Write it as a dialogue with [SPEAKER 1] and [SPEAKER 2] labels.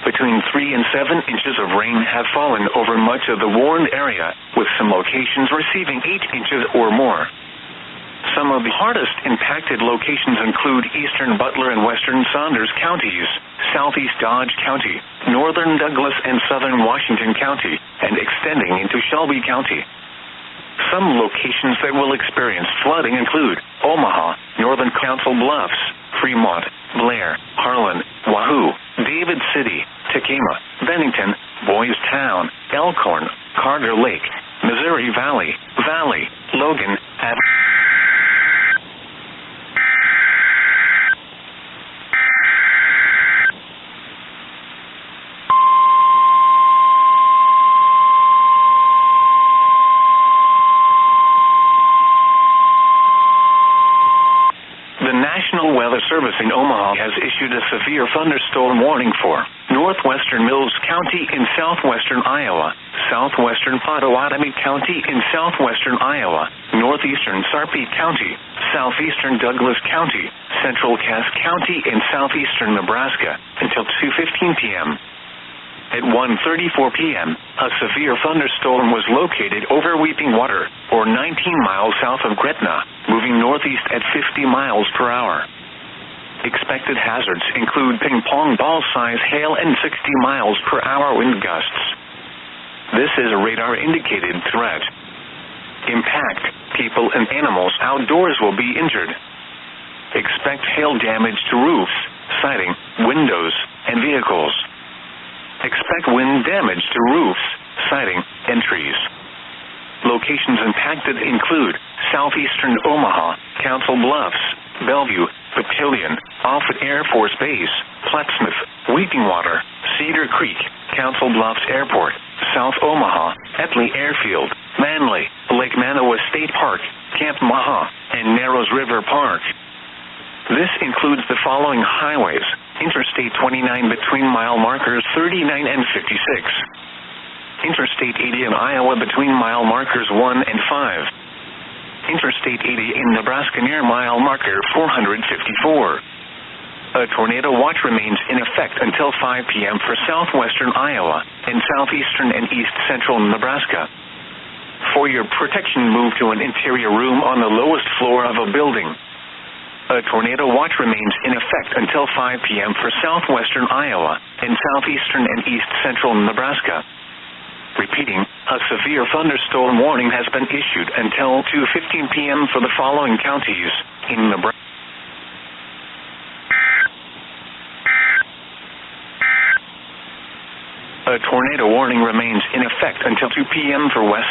[SPEAKER 1] Between 3 and 7 inches of rain have fallen over much of the warned area, with some locations receiving 8 inches or more. Some of the hardest impacted locations include eastern Butler and western Saunders counties, southeast Dodge County, northern Douglas and southern Washington County, and extending into Shelby County. Some locations that will experience flooding include Omaha, Northern Council Bluffs, Fremont, Blair, Harlan, Wahoo, David City, Tacoma, Bennington, Boys Town, Elkhorn, Carter Lake, Missouri Valley, Logan, The National Weather Service in Omaha has issued a severe thunderstorm warning for northwestern Mills County in southwestern Iowa, southwestern Pottawatomie County in southwestern Iowa, northeastern Sarpy County, southeastern Douglas County, central Cass County in southeastern Nebraska until 2:15 p.m. At 1:34 p.m., a severe thunderstorm was located over Weeping Water, or 19 miles south of Gretna, moving northeast at 50 miles per hour. Expected hazards include ping-pong ball-size hail and 60 miles per hour wind gusts. This is a radar-indicated threat. Impact: people and animals outdoors will be injured. Expect hail damage to roofs, siding, windows, and vehicles. Expect wind damage to roofs, siding, and trees. Locations impacted include southeastern Omaha, Council Bluffs, Bellevue, Battalion, Offutt Air Force Base, Plattsmouth, Weeping Water, Cedar Creek, Council Bluffs Airport, South Omaha, Etley Airfield, Manley, Lake Manawa State Park, Camp Maha, and Narrows River Park. This includes the following highways: Interstate 29 between mile markers 39 and 56. Interstate 80 in Iowa between mile markers 1 and 5. Interstate 80 in Nebraska near mile marker 454. A tornado watch remains in effect until 5 p.m. for southwestern Iowa and southeastern and east central Nebraska. For your protection, move to an interior room on the lowest floor of a building. A tornado watch remains in effect until 5 p.m. for southwestern Iowa and southeastern and east central Nebraska. Repeating, a severe thunderstorm warning has been issued until 2:15 p.m. for the following counties in Nebraska. A tornado warning remains in effect until 2 p.m. for west